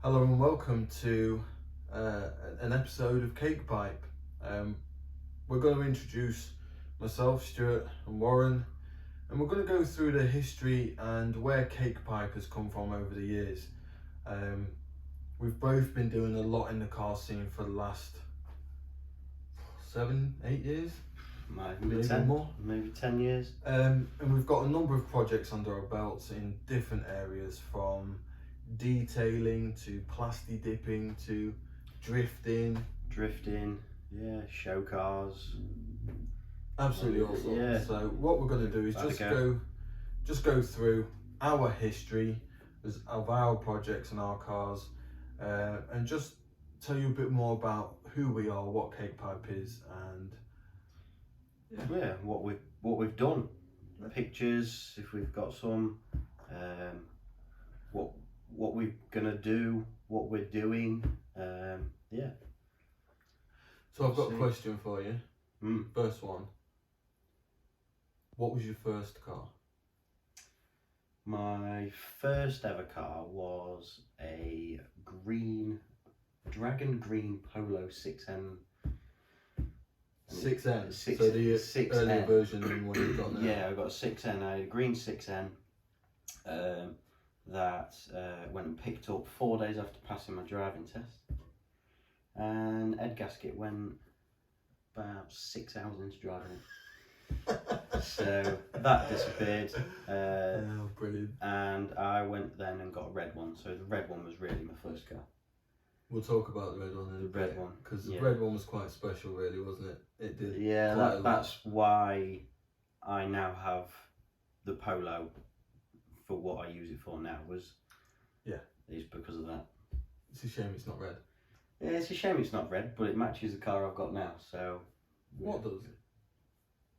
Hello and welcome to an episode of Kakepipe. We're going to introduce myself, Stuart and Warren, and we're going to go through the history and where Kakepipe has come from over the years. We've both been doing a lot in the car scene for the last 7-8 years. Maybe 10, more. Maybe 10 years. And we've got a number of projects under our belts in different areas, from detailing to plasti dipping to drifting, Show cars, absolutely all sorts. Yeah. So what we're going to do is just go through our history of our projects and our cars, and just tell you a bit more about who we are, what Kakepipe is, and what we've done, pictures if we've got some, what we're gonna do, what we're doing. So I've got a question for you. First one. What was your first car? My first ever car was a dragon green Polo 6N. 6N. So the 6N. earlier version than what you've got now. Yeah, I got a 6N, a green 6N that went and picked up 4 days after passing my driving test. And Ed Gasket went about 6 hours into driving it. So that disappeared. Oh, brilliant. And I went then and got a red one. So the red one was really my first car. We'll talk about the red one in a bit, because the red one was quite special, really, wasn't it? It did. Yeah, that's why I now have the Polo for what I use it for now. Is because of that. It's a shame it's not red. Yeah, it's a shame it's not red, but it matches the car I've got now. So what does it?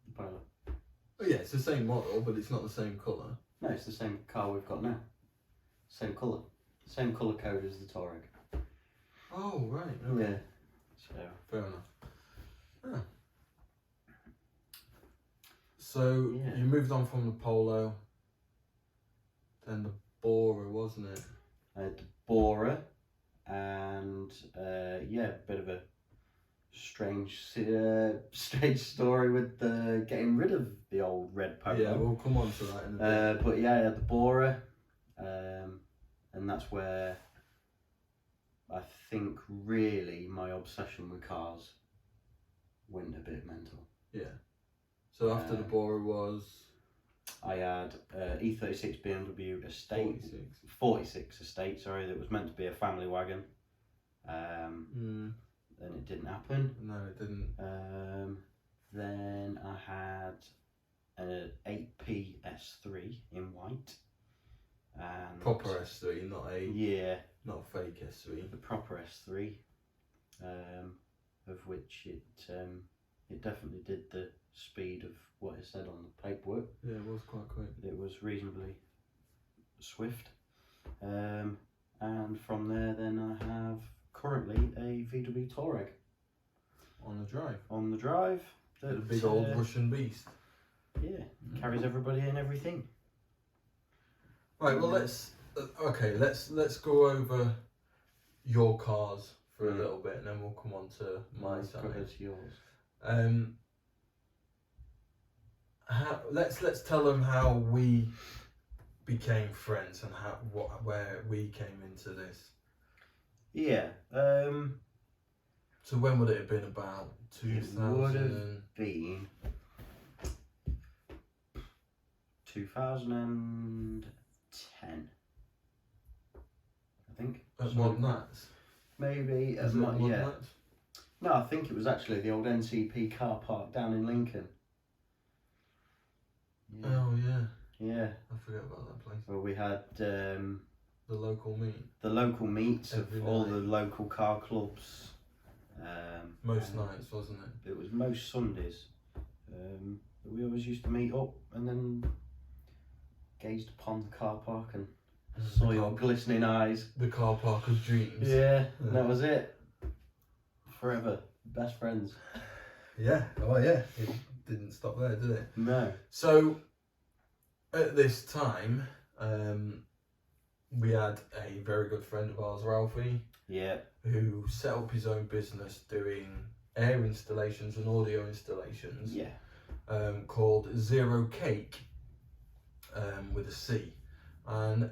The Polo. Oh yeah, it's the same model, but it's not the same colour. No, it's the same car we've got now. Same colour code as the Touareg. Oh right. Okay. Yeah. So fair enough. Yeah. So you moved on from the Polo, then the Bora, wasn't it? The Bora, and bit of a strange story with getting rid of the old red Polo. Yeah, we'll come on to that in a bit. But yeah, I had the Bora, and that's where I think really my obsession with cars went a bit mental. Yeah. So after the Bora was? I had E36 BMW Estate, 46 Estate, sorry, that was meant to be a family wagon. Then it didn't happen. No, it didn't. Then I had an 8P S3 in white. And proper S3, not a fake S3. The proper S3, of which it definitely did the speed of what it said on the paperwork. Yeah, it was quite quick. It was reasonably swift. And from there then I have currently a VW Touareg. On the drive? On the drive. The big old Russian beast. Yeah, carries everybody and everything. Right, well let's go over your cars for a little bit, and then we'll come on to my side. Yours. Let's tell them how we became friends and where we came into this. Yeah. So when would it have been? About 2000? It would have been 2010. I think. At Mod Nats? Maybe at Mod Nats? No, I think it was actually the old NCP car park down in Lincoln. Yeah. Oh yeah. Yeah. I forget about that place. Where we had the local meet. The local meets of all the local car clubs. Most nights, wasn't it? It was most Sundays. We always used to meet up and then gazed upon the car park and saw your glistening eyes. The car park of dreams. Yeah, that was it. Forever. Best friends. Yeah, oh yeah. It didn't stop there, did it? No. So, at this time, we had a very good friend of ours, Ralphie, Yeah. who set up his own business doing air installations and audio installations. Yeah. Called Zero Cake, with a C, and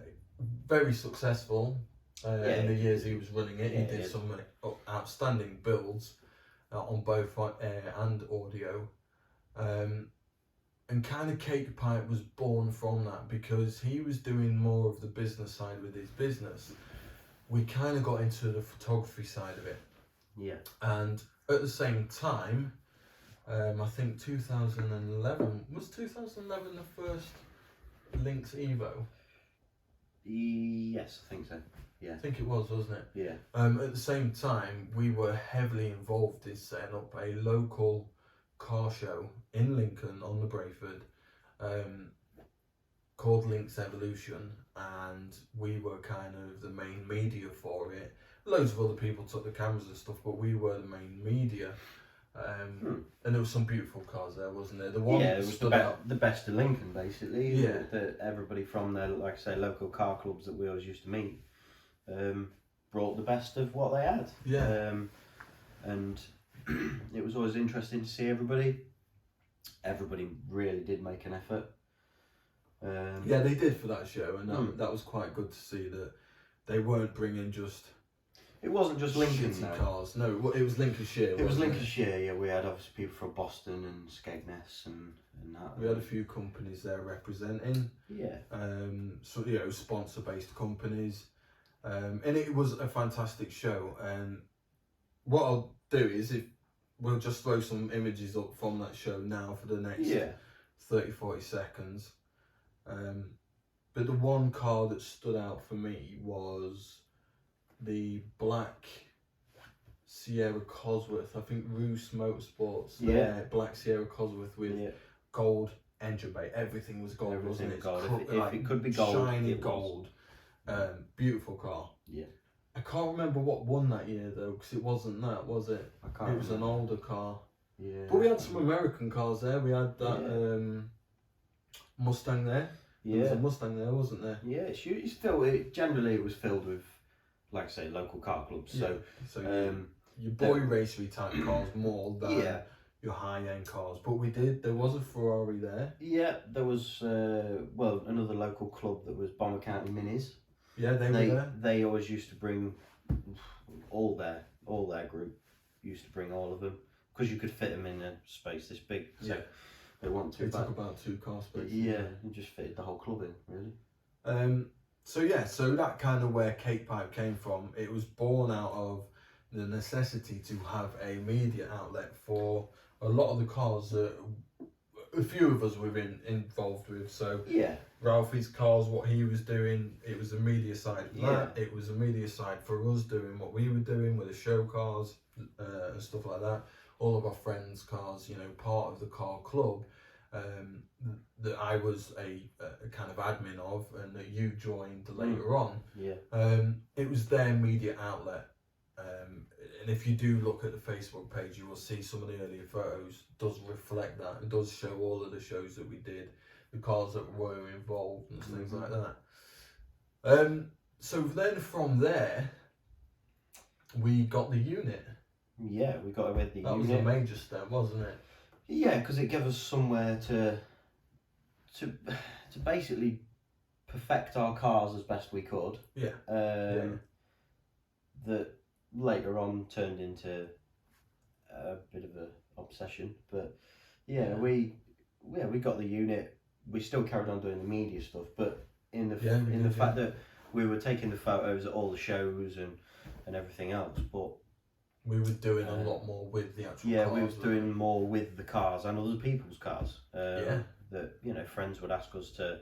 very successful in the years he was running it. He did some outstanding builds on both air and audio, and kind of Kakepipe was born from that because he was doing more of the business side with his business. We kind of got into the photography side of it. Yeah. And at the same time, I think 2011 was 2011 the first Lynx Evo. Yes, I think so. Yeah. I think it was, wasn't it? Yeah. At the same time, we were heavily involved in setting up a local car show in Lincoln on the Brayford, called Lynx Evolution, and we were kind of the main media for it. Loads of other people took the cameras and stuff, but we were the main media. And there was some beautiful cars there, wasn't there? The one it was the best of Lincoln, basically. Yeah. Everybody from their, like I say, local car clubs that we always used to meet, brought the best of what they had. Yeah. And it was always interesting to see everybody. Everybody really did make an effort. Yeah, they did for that show, and that was quite good to see that they weren't bringing just. It wasn't just Lincoln cars. No, it was Lincolnshire. It was Lincolnshire. Yeah, we had obviously people from Boston and Skegness and that. We had a few companies there representing. Yeah. So sponsor-based companies, and it was a fantastic show. And what I'll do is we'll just throw some images up from that show now for the next 30-40 seconds. But the one car that stood out for me was the black Sierra Cosworth. I think Roos Motorsports. Black Sierra Cosworth with gold engine bay. Everything was gold, wasn't it? Gold. If it could be gold, shiny gold. Beautiful car. Yeah. I can't remember what won that year though, because it wasn't that, was it? I can't. It was an older car. Yeah. But we had some American cars there. We had that Mustang there. Yeah. There was a Mustang there, wasn't there? Yeah. Generally it was filled with, like I say, local car clubs. So your boy racery type cars more than your high end cars. But there was a Ferrari there. Yeah, there was another local club that was Bomber County Minis. Yeah, they were there. They always used to bring all their group used to bring all of them because you could fit them in a space this big. So they want to. They took about 2 car spaces. Yeah, it just fitted the whole club in really. So that kind of where Kakepipe came from. It was born out of the necessity to have a media outlet for a lot of the cars that a few of us were involved with. So Ralphie's cars, what he was doing, it was a media side for that. It was a media side for us doing what we were doing with the show cars and stuff like that. All of our friends' cars, part of the car club that I was a kind of admin of, and that you joined later on. It was their media outlet. And if you do look at the Facebook page, you will see some of the earlier photos does reflect that. It does show all of the shows that we did, the cars that were involved and things like that. So then from there, we got the unit. Yeah, we got with the unit. That was a major step, wasn't it? Yeah, because it gave us somewhere to basically perfect our cars as best we could. That later on turned into a bit of an obsession, but we got the unit. We still carried on doing the media stuff, but in the fact that we were taking the photos at all the shows and everything else, but we were doing a lot more with the actual cars. We was doing more with the cars and other people's cars. That friends would ask us to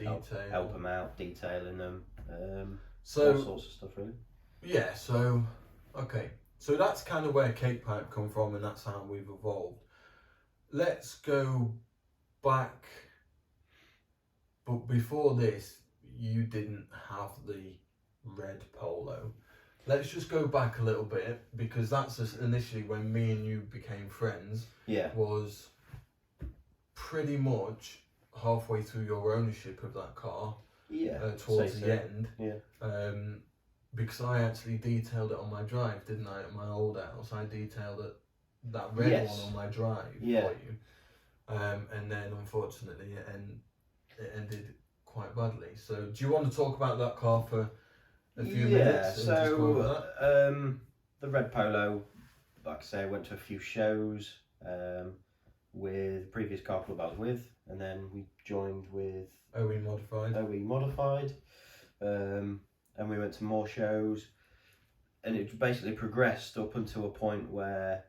help them out, detailing them, all sorts of stuff really. Yeah, so that's kind of where Kakepipe come from, and that's how we've evolved. Let's go back, but before this, you didn't have the red Polo. Let's just go back a little bit, because that's just initially when me and you became friends. Was pretty much halfway through your ownership of that car. towards say the so. end. Yeah. Because I actually detailed it on my drive, didn't I? At my old house, I detailed it, that red one on my drive for you. And then unfortunately it ended quite badly. So do you want to talk about that car for a few minutes? And just go over that? The red Polo, like I say, I went to a few shows with previous car club I was with, and then we joined with OE Modified. And we went to more shows, and it basically progressed up until a point where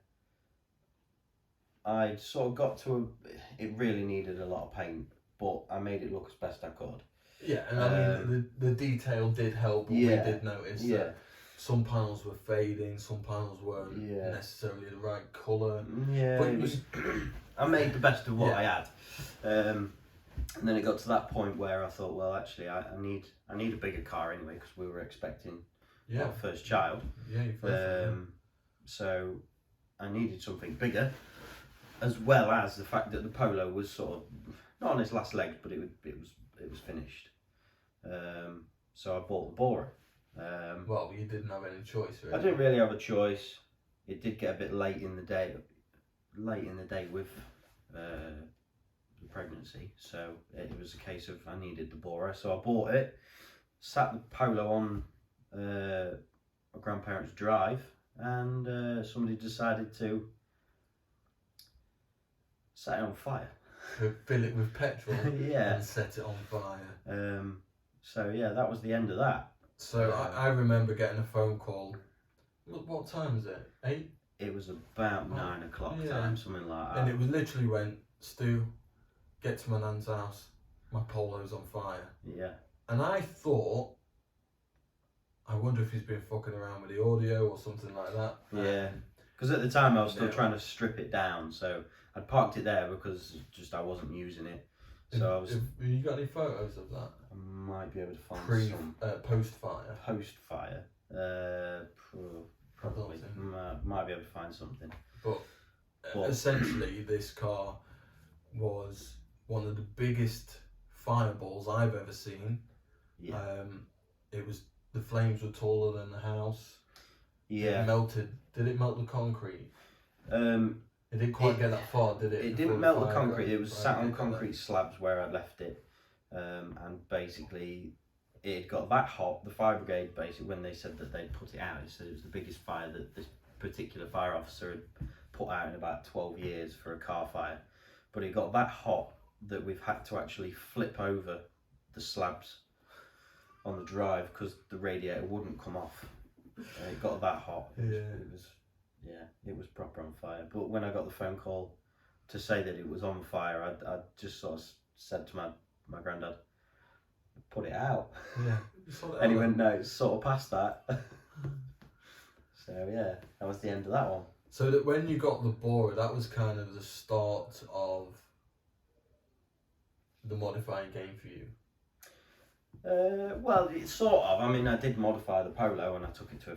I'd sort of got to it really needed a lot of paint, but I made it look as best I could. Yeah, and I mean the detail did help, but we did notice that some panels were fading, some panels weren't necessarily the right colour. Yeah, but it was. I made the best of what I had, and then it got to that point where I thought, well, actually, I need a bigger car anyway, because we were expecting our first child. Yeah, your first so I needed something bigger, as well as the fact that the Polo was sort of not on its last legs, but it was finished. So I bought the Borer. Well, you didn't have any choice, really. I didn't really have a choice. It did get a bit late in the day with the pregnancy, so it was a case of I needed the Borer, so I bought it, sat the Polo on my grandparents' drive, and somebody decided to set it on fire. Fill it with petrol Yeah. and set it on fire. So yeah, that was the end of that. So I remember getting a phone call. What time is it? 8? It was about 9 o'clock time, something like that. And it was literally went, Stu, get to my nan's house. My Polo's on fire. Yeah. And I thought, I wonder if he's been fucking around with the audio or something like that. Yeah. Because at the time I was still trying to strip it down, so I'd parked it there because just I wasn't using it. So I was. Have you got any photos of that? I might be able to find some. Post fire. Post fire. Probably. Might be able to find something. But essentially, this car was one of the biggest fireballs I've ever seen. Yeah. The flames were taller than the house. Yeah. It melted. Did it melt the concrete? It didn't quite get that far, did it? It didn't melt the concrete. It was sat on concrete slabs where I left it, and basically it got that hot. The fire brigade, basically, when they said that they'd put it out, it said it was the biggest fire that this particular fire officer had put out in about 12 years for a car fire. But it got that hot that we've had to actually flip over the slabs on the drive because the radiator wouldn't come off. It got that hot. It was proper on fire. But when I got the phone call to say that it was on fire, I just sort of said to my granddad, put it out. Yeah. And he went, no, it's sort of past that. So yeah, that was the end of that one. So that when you got the Borer, that was kind of the start of the modifying game for you. Well, it's sort of. I mean, I did modify the Polo, and I took it to,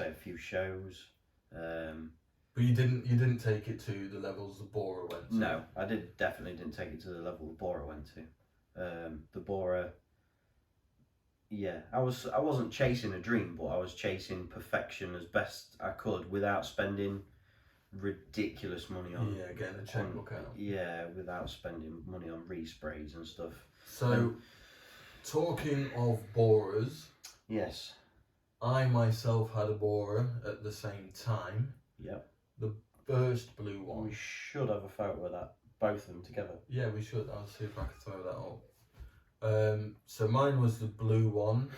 a few shows. But you didn't take it to the levels the Borer went to. No, I definitely didn't take it to the level the Borer went to. The Borer. Yeah, I wasn't chasing a dream, but I was chasing perfection as best I could without spending ridiculous money on. Yeah, getting a checkbook out. Yeah, without spending money on resprays and stuff. So, talking of Borers. Yes. I myself had a Borer at the same time. Yep. The burst blue one. We should have a photo of that, both of them together. Yeah, we should. I'll see if I can throw that up. So mine was the blue one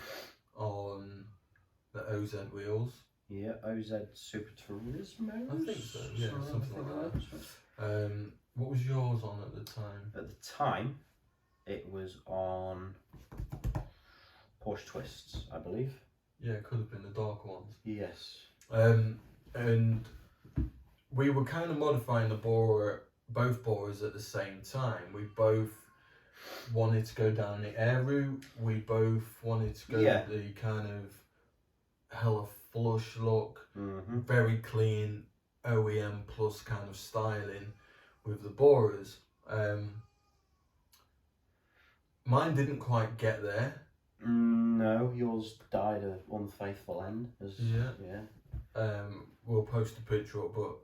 on the OZ wheels. Yeah, OZ Super Turismo. I think so. Yeah, something like that. What was yours on at the time? At the time, it was on Porsche Twists, I believe. Yeah, it could have been the dark ones. Yes. And we were kind of modifying both Borers at the same time. We both wanted to go down the air route. We both wanted to go the kind of hella flush look, very clean OEM plus kind of styling with the Borers. Mine didn't quite get there. No, yours died an unfaithful end. We'll post a picture up, but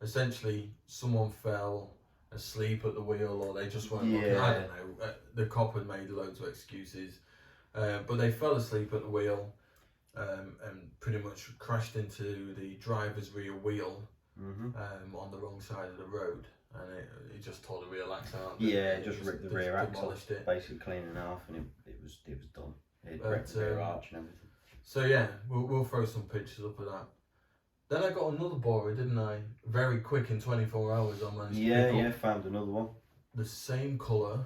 essentially someone fell asleep at the wheel, or they just weren't looking. I don't know. The cop had made loads of excuses, but they fell asleep at the wheel and pretty much crashed into the driver's rear wheel on the wrong side of the road, and it just tore the rear axle out. Yeah, just ripped the rear axle, it. basically cleaning it off, and it was done. It ripped the rear arch and everything. So yeah, we'll throw some pictures up of that. Then I got another borer, didn't I? Very quick, in 24 hours I managed to pick up. Found another one. The same colour,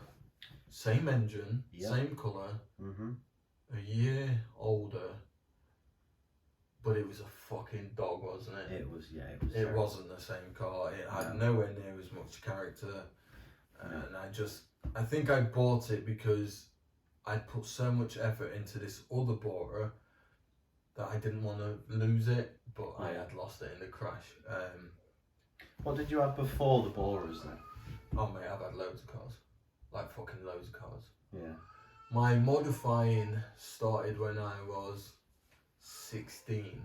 same engine, same colour, a year older, but it was a fucking dog, wasn't it? It was. It wasn't the same car. It had nowhere near as much character, and I think I bought it because I put so much effort into this other borer that I didn't want to lose it, but I had lost it in the crash. What did you have before the borers then? Oh mate, I've had loads of cars, like fucking loads of cars. Yeah. My modifying started when I was 16.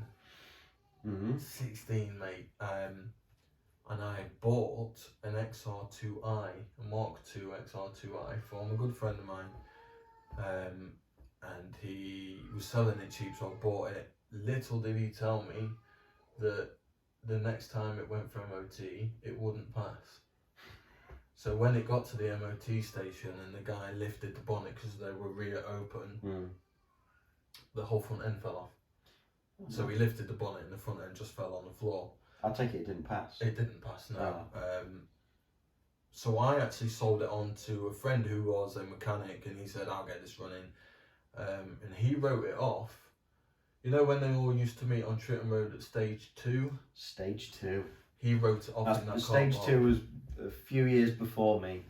16, mate. And I bought an XR2i, a Mark II XR2i from a good friend of mine. And he was selling it cheap, so I bought it. Little did he tell me that the next time it went for MOT, it wouldn't pass. So when it got to the MOT station and the guy lifted the bonnet because they were rear open, the whole front end fell off. So he lifted the bonnet and the front end just fell on the floor. I take it didn't pass. It didn't pass, no. So I actually sold it on to a friend who was a mechanic, and he said, I'll get this running. And he wrote it off. You know when they all used to meet on Tritton Road at stage 2? Stage 2. He wrote it off in that car Stage park. 2 was a few years before me.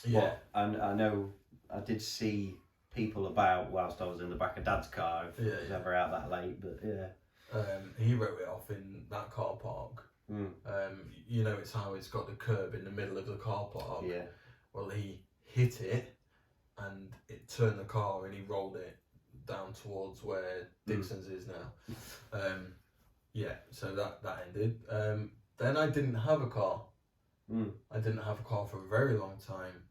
Yeah. And I know I did see people about whilst I was in the back of Dad's car, if it was ever out that late, but he wrote it off in that car park. You know, it's how it's got the curb in the middle of the car park. Yeah. Well, he hit it and it turned the car and he rolled it down towards where Dixon's is now. So that ended. Then I didn't have a car. I didn't have a car for a very long time.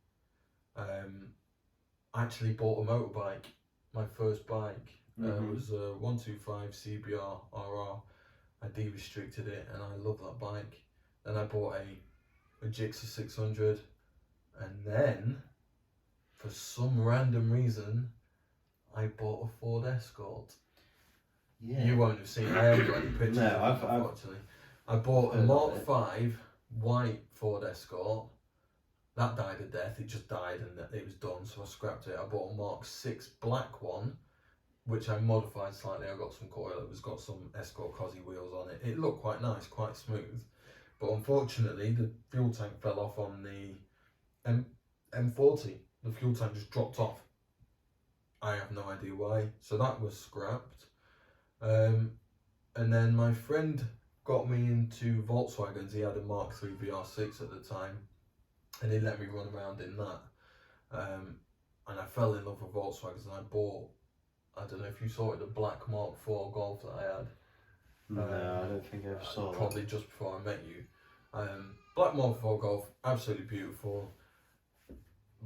I actually bought a motorbike. My first bike was a 125 CBR RR. I de-restricted it and I love that bike. Then I bought a Gixxer 600, and then for some random reason I bought a Ford Escort. Yeah. You won't have seen it. I haven't got any pictures of it, unfortunately. I bought a Mark V white Ford Escort. That died a death. It just died and it was done, so I scrapped it. I bought a Mark VI black one, which I modified slightly. I got some coilovers, got some Escort Cosy wheels on it. It looked quite nice, quite smooth. But unfortunately, the fuel tank fell off on the M40. The fuel tank just dropped off. I have no idea why. So that was scrapped. And then my friend got me into Volkswagens. He had a Mark III VR6 at the time, and he let me run around in that. And I fell in love with Volkswagens, and I bought, I don't know if you saw it, the black Mark IV Golf that I had. No, I don't think I ever saw that. Probably just before I met you. Black Mark IV Golf, absolutely beautiful,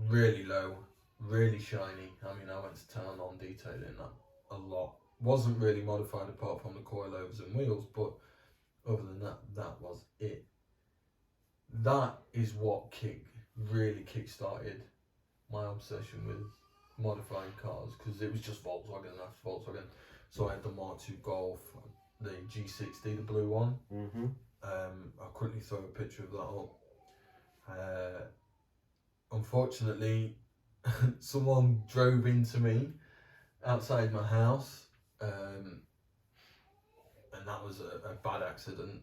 really low, really shiny. I mean, I went to town on detailing that a lot. Wasn't really modified apart from the coilovers and wheels, but other than that, that was it. That is what really kick-started my obsession with modifying cars, because it was just Volkswagen after Volkswagen. So I had the Mark II Golf, the G60, the blue one. I'll quickly throw a picture of that up. Unfortunately, someone drove into me outside my house, and that was a bad accident,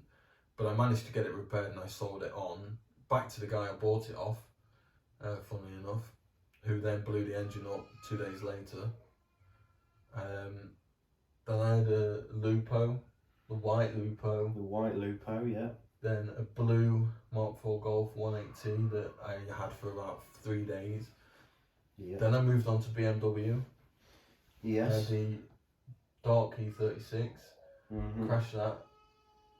but I managed to get it repaired and I sold it on back to the guy I bought it off, funnily enough, who then blew the engine up 2 days later. Then I had a Lupo, the white Lupo. The white Lupo, yeah. Then a blue Mark IV Golf 180 that I had for about 3 days. Yeah. Then I moved on to BMW. Yes. The dark E36. Mm-hmm. Crashed that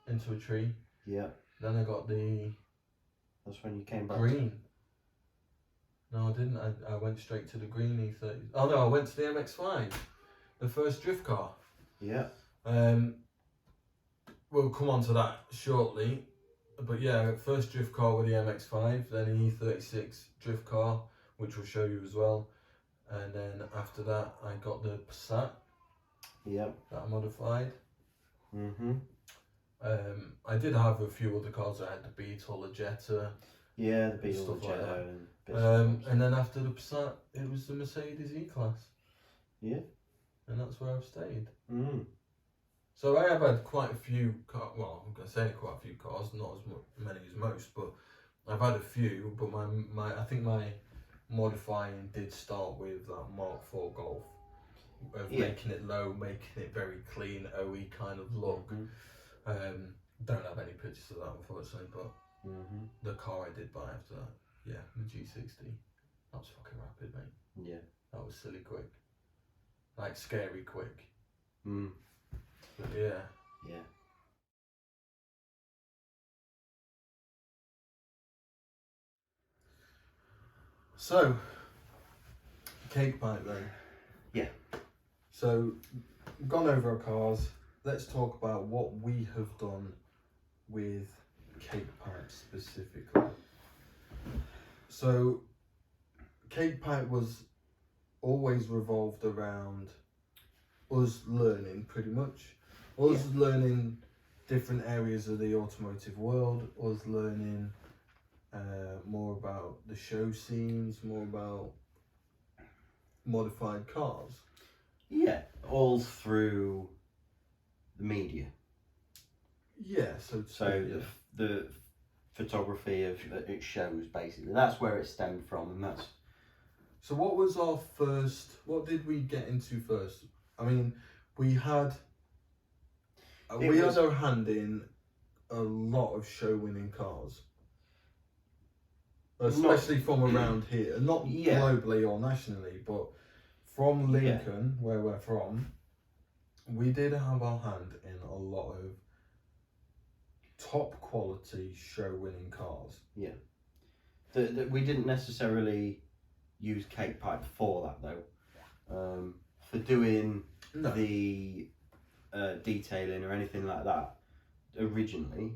into a tree. Yeah. Then I got the That's when you came back. green. No, I didn't. I went straight to the green E30. Oh no, I went to the MX-5, the first drift car. Yeah. We'll come on to that shortly. But yeah, first drift car with the MX-5, then an E36 drift car, which we'll show you as well. And then after that, I got the Passat. Yeah. That I modified. Mm-hmm. I did have a few other cars. I had the Beetle, the Jetta. Yeah, the Beetle, stuff the like Jetta, that. and bits and bobs. And then after the Passat, it was the Mercedes E-Class. Yeah. And that's where I've stayed. Mm. So I have had quite a few cars. Well, I'm going to say quite a few cars, not as many as most, but I've had a few. But I think my modifying did start with that Mark IV Golf, of making it low, making it very clean, OE kind of look. Mm-hmm. Don't have any pictures of that, unfortunately, but Mm-hmm. the car I did buy after that, yeah, the G60, that was fucking rapid, mate. Yeah. That was silly quick, like scary quick. Mm. But yeah. Yeah. So, Kakepipe then. Yeah. So, gone over our cars. Let's talk about what we have done with Kakepipe specifically. So, Kakepipe was always revolved around us learning, pretty much. Us learning different areas of the automotive world. Us learning more about the show scenes, more about modified cars. Yeah, all through the media. Yeah, so the photography of it shows, basically. That's where it stemmed from, and that's. So what was our first? What did we get into first? I mean, we had our hand in a lot of show-winning cars, especially from around here, not globally or nationally, but from Lincoln, where we're from. We did have our hand in a lot of top quality show-winning cars. Yeah. We didn't necessarily use Kakepipe for that though. For doing the detailing or anything like that, originally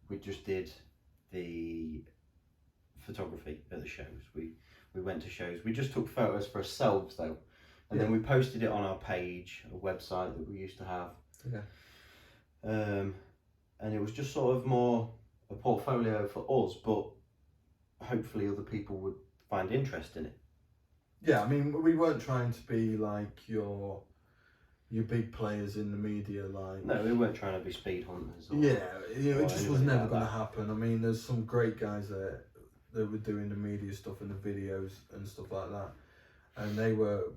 we just did the photography at the shows. We went to shows. We just took photos for ourselves though, and then we posted it on our page, a website that we used to have. Okay. And it was just sort of more a portfolio for us, but hopefully other people would find interest in it. Yeah, I mean, we weren't trying to be like your big players in the media, like. No, we weren't trying to be speed hunters. It just was never going to happen. I mean, there's some great guys that were doing the media stuff and the videos and stuff like that, and they were,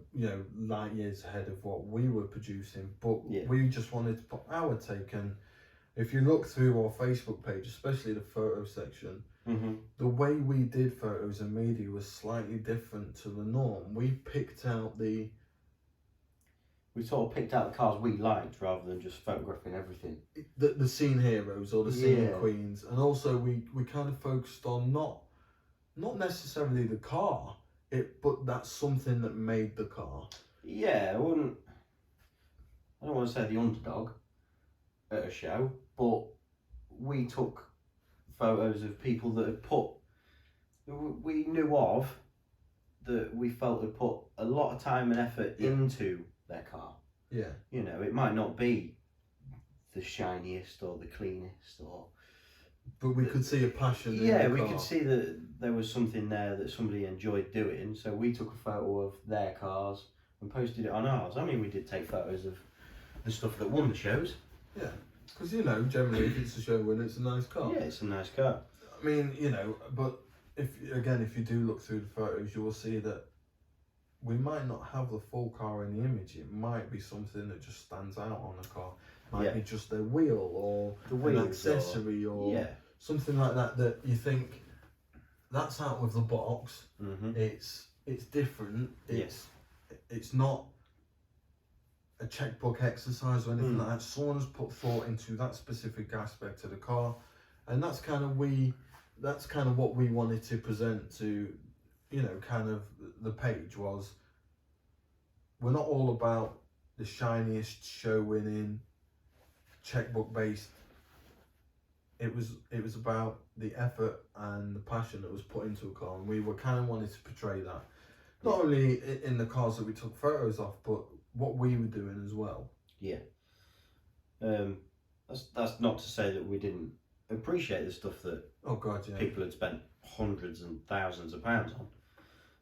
light years ahead of what we were producing. But we just wanted to put our take. And if you look through our Facebook page, especially the photo section, the way we did photos and media was slightly different to the norm. We sort of picked out the cars we liked rather than just photographing everything. The scene heroes or the scene queens, and also we kind of focused on not necessarily the car, but that's something that made the car. Yeah, I don't want to say the underdog at a show, but we took photos of people that we knew of, that we felt had put a lot of time and effort into their car. Yeah. It might not be the shiniest or the cleanest but we could see a passion in the we car. could see that there was something there that somebody enjoyed doing, so we took a photo of their cars and posted it on ours. I mean, we did take photos of the stuff that won the shows. Yeah, because generally if it's a show winner, it's a nice car. Yeah, it's a nice car. I mean, but if you do look through the photos, you will see that we might not have the full car in the image. It might be something that just stands out on the car. Might be just their wheel or an accessory or something like that you think that's out of the box. It's different. It's not a checkbook exercise or anything Mm. like that. Someone has put thought into that specific aspect of the car, and that's kind of what we wanted to present to, you know, kind of the page was. We're not all about the shiniest, show winning, checkbook based. It was about the effort and the passion that was put into a car, and we were kind of wanting to portray that, not only in the cars that we took photos of, but what we were doing as well. Yeah. That's not to say that we didn't appreciate the stuff that Oh God, yeah. people had spent hundreds and thousands of pounds on.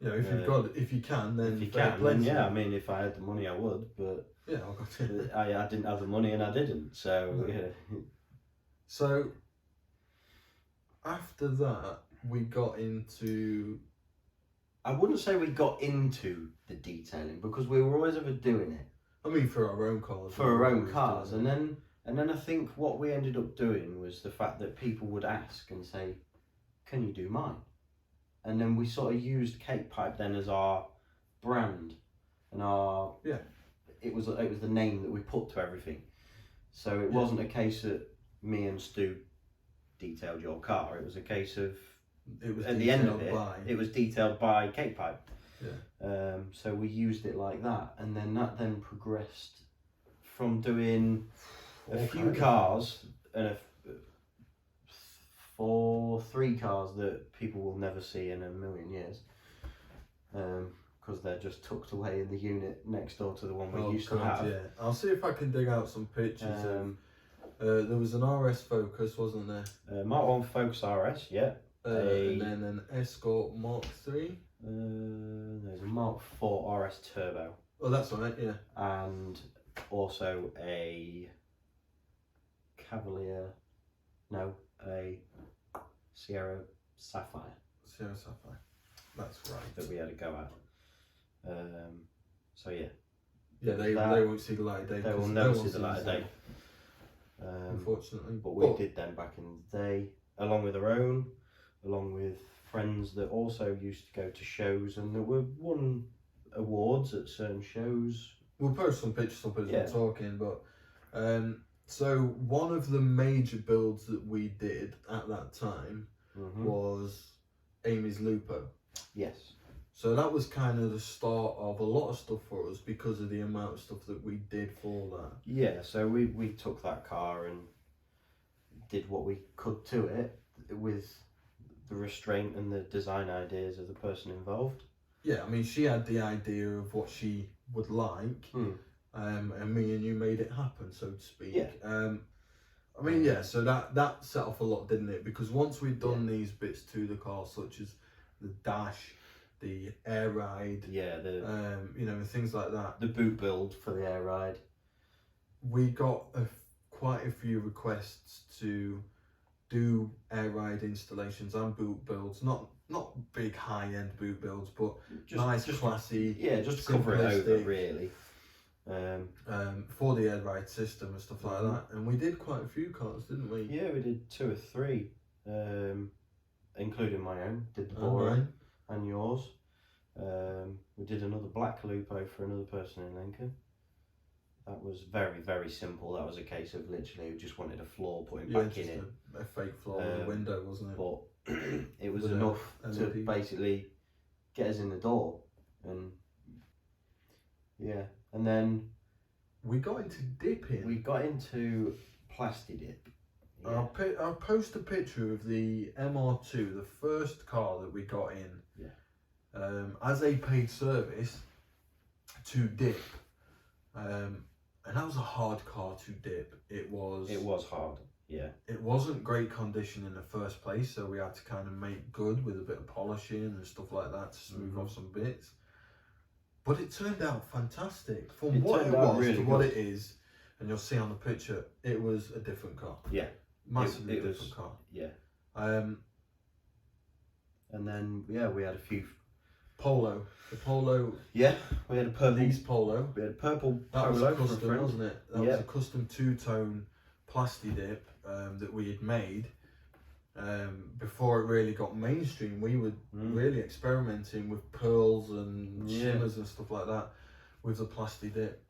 You know, if you can, then if you fair can, play then to yeah. you. I mean, if I had the money, I would, but Yeah, I got it. I didn't have the money, and I didn't. So No. yeah. So after that, we got into. I wouldn't say we got into the detailing because we were always ever doing it I mean, for our own cars. for our own cars, and then I think what we ended up doing was the fact that people would ask and say, "Can you do mine?" And then we sort of used Kakepipe then as our brand, and our it was the name that we put to everything. So it wasn't a case that me and Stu detailed your car. It was a case of it was at the end of detailed it was detailed by Kakepipe. Yeah. So we used it like that, and then that then progressed from doing a few cars and three cars that people will never see in a million years, because they're just tucked away in the unit next door to the one we used to have. Yeah, I'll see if I can dig out some pictures. There was an RS Focus, wasn't there? Mark 1 Focus RS, yeah. And then an Escort Mark 3. There's a Mark 4 RS Turbo. Oh, that's right, yeah. And also a a Sierra Sapphire. Sierra Sapphire. That's right. That we had a go at. So yeah. Yeah, they won't see the light of day. They will never see the light of day. Unfortunately. But we did them back in the day, along with our own, along with friends that also used to go to shows and that were won awards at certain shows. We'll post some pictures up as we're talking, but so one of the major builds that we did at that time was Amy's Lupo. Yes. So that was kind of the start of a lot of stuff for us because of the amount of stuff that we did for that. Yeah, so we took that car and did what we could to it with the restraint and the design ideas of the person involved. Yeah, I mean, she had the idea of what she would like, and me and you made it happen, so to speak. Yeah. I mean, yeah, so that set off a lot, didn't it? Because once we'd done these bits to the car, such as the dash, the air ride, you know, and things like that. The boot build for the air ride. We got quite a few requests to do air ride installations and boot builds, not big high end boot builds, but just classy. Yeah, just to cover it over really. For the air ride system and stuff like that, and we did quite a few cars, didn't we? Yeah, we did 2 or 3, including my own. Did the boring and yours. We did another black Lupo for another person in Lincoln. That was very, very simple. That was a case of literally we just wanted a floor putting back in it. A fake floor with a window, wasn't it? But it was enough to basically get us in the door, and and then we got into dipping. We got into plasti dip. Yeah. I'll post a picture of the MR2, the first car that we got in. Yeah. As a paid service to dip. And that was a hard car to dip. It was hard, yeah. It wasn't great condition in the first place, so we had to kind of make good with a bit of polishing and stuff like that to smooth off some bits. But it turned out fantastic. From what it was really to what it is, and you'll see on the picture, it was a different car. Yeah. Massively different car. Yeah. And then, we had a few... Polo. The Polo. Yeah, we had a purple. These Polo. We had a purple That Polo. was a custom, wasn't it? That was Yeah. a custom two-tone plasti dip that we had made. Before it really got mainstream, we were really experimenting with pearls and shimmers and stuff like that with the plasti dip.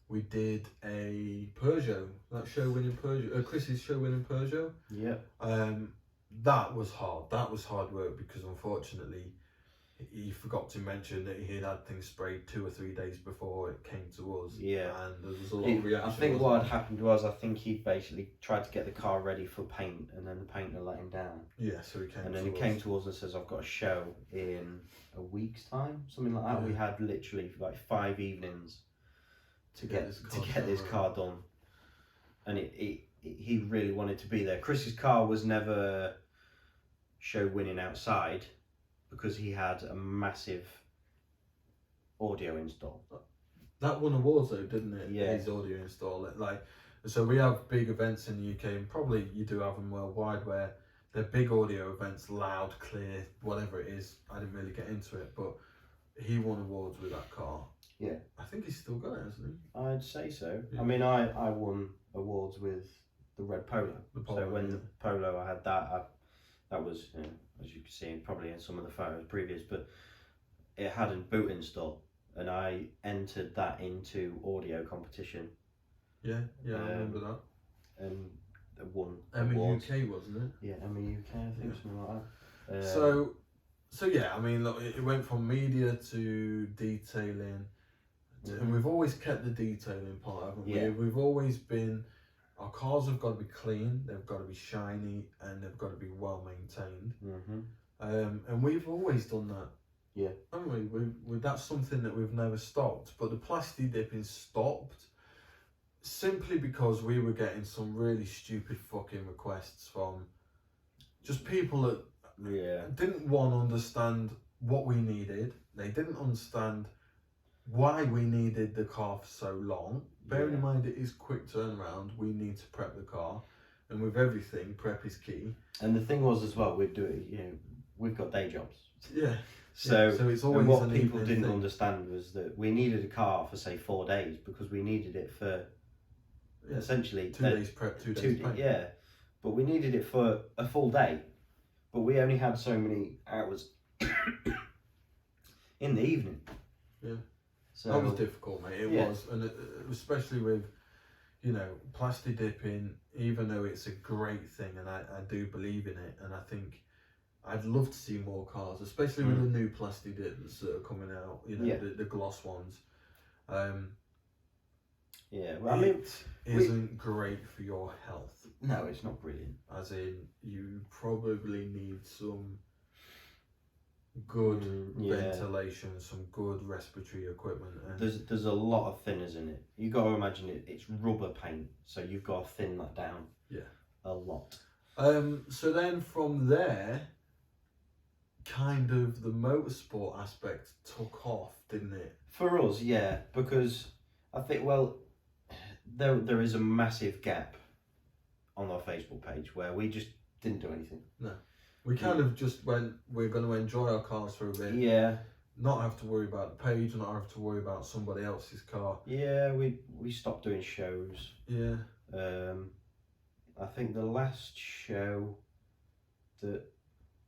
we did a Peugeot, that show-winning Peugeot, Chris's show-winning Peugeot. Yeah. That was hard. That was hard work because unfortunately, he forgot to mention that he had things sprayed 2 or 3 days before it came to us. Yeah. And there was a lot of reaction. I think what had happened was, I think he basically tried to get the car ready for paint, and then the painter let him down. Yeah, so he came and then he came to us and says, I've got a show in a week's time, something like that. Yeah. We had literally like 5 evenings to get this car done. And he really wanted to be there. Chris's car was never show winning outside, because he had a massive audio install. That won awards though, didn't it? Yeah. His audio install. Like, so we have big events in the UK, and probably you do have them worldwide, where they're big audio events, loud, clear, whatever it is. I didn't really get into it, but he won awards with that car. Yeah. I think he's still got it, hasn't he? I'd say so. Yeah. I mean, I won awards with the red Polo. So when the Polo, I had that was, you know, as you can see, probably in some of the photos previous, but it had a boot install, and I entered that into audio competition. Yeah, I remember that. And won awards. UK, wasn't it? Yeah, UK, I think, something like that. So yeah, I mean, look, it went from media to detailing, and we've always kept the detailing part, haven't we? Yeah. We've always been, our cars have got to be clean, they've got to be shiny, and they've got to be well maintained. And we've always done that. Yeah. Haven't we? That's something that we've never stopped. But the plastic dipping stopped simply because we were getting some really stupid fucking requests from just people that didn't want to understand what we needed. They didn't understand why we needed the car for so long. Bearing in mind it is quick turnaround, we need to prep the car, and with everything, prep is key. And the thing was as well, we'd do it, you know, we've got day jobs. Yeah. So it's always, and what people didn't understand was that we needed a car for say 4 days, because we needed it for essentially 2 days prep, 2 days paint. Yeah, but we needed it for a full day, but we only had so many hours in the evening. Yeah. So that was difficult, mate. It was, and especially with, you know, plastic dipping. Even though it's a great thing, and I do believe in it, and I think I'd love to see more cars, especially with the new plastic dips that are coming out. You know, the gloss ones. Well, I mean, it isn't great for your health. No, it's not brilliant. As in, you probably need some good ventilation, some good respiratory equipment. And there's a lot of thinners in it. You got to imagine it's rubber paint, so you've got to thin that down. Yeah, a lot. So then from there, kind of the motorsport aspect took off, didn't it? For us, yeah, because I think, well, there is a massive gap on our Facebook page where we just didn't do anything. No. We kind of just went, we're going to enjoy our cars for a bit. Yeah. Not have to worry about the page, not have to worry about somebody else's car. Yeah, we stopped doing shows. Yeah. I think the last show that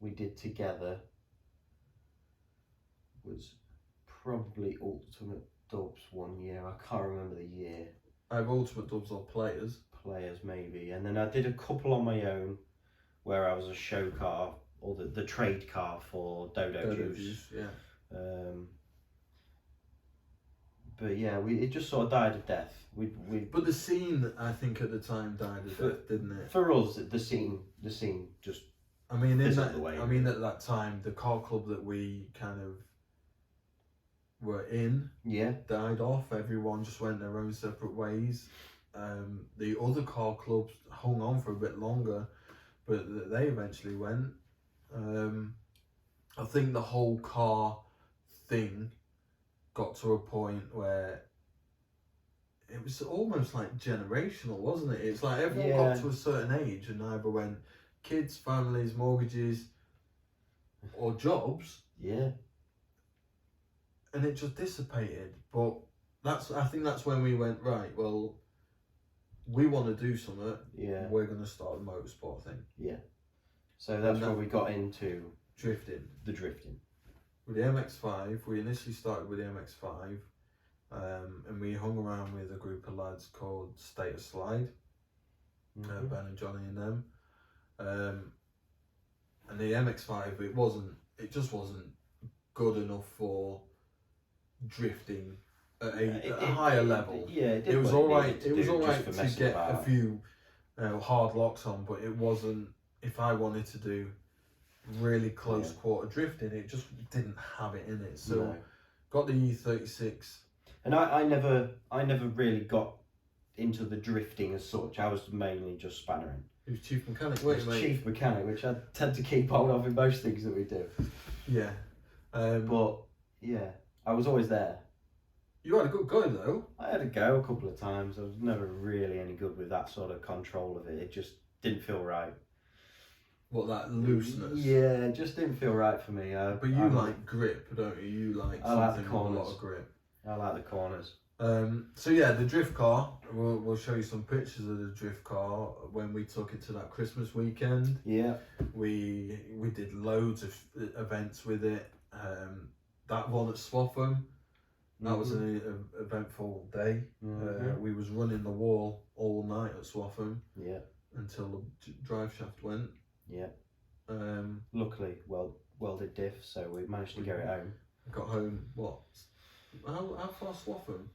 we did together was probably Ultimate Dubs one year. I can't remember the year. I have Ultimate Dubs or Players. Players, maybe. And then I did a couple on my own where I was a show car, or the trade car for Dodo Juice. Yeah. But yeah, it just sort of died a death. But the scene, I think, at the time died a death, didn't it? For us, the scene just. I mean, at that time, the car club that we kind of were in, died off. Everyone just went their own separate ways. The other car clubs hung on for a bit longer, but they eventually went. I think the whole car thing got to a point where it was almost like generational, wasn't it? It's like everyone got to a certain age and either went kids, families, mortgages, or jobs. Yeah. And it just dissipated. But I think that's when we went, right, well, we want to do something. Yeah. We're going to start a motorsport thing. Yeah. So that's where we got into drifting. The drifting. With the MX-5, we initially started with the MX-5, and we hung around with a group of lads called State of Slide, Ben and Johnny and them. And the MX-5, it just wasn't good enough for drifting at a higher level. It was all right. It was all right to to get a few hard locks on, but it wasn't. If I wanted to do really close quarter drifting, it just didn't have it in it. So got the E36, and I never really got into the drifting as such. I was mainly just spannering. He was chief mechanic, weren't you, mate? Chief mechanic, which I tend to keep hold of in most things that we do. Yeah. But yeah, I was always there. You had a good go though. I had a go a couple of times. I was never really any good with that sort of control of it. It just didn't feel right. What, that looseness? Yeah, it just didn't feel right for me. But you like grip, don't you? You like something with a lot of grip. I like the corners. So yeah, the drift car. We'll show you some pictures of the drift car when we took it to that Christmas weekend. Yeah. We did loads of events with it. That one at Swaffham. That was an eventful day. We was running the wall all night at Swaffham. Yeah. Until the drive shaft went. Yeah. Luckily, welded diff, so we managed to get it home. Got home, what? How far Swaffham?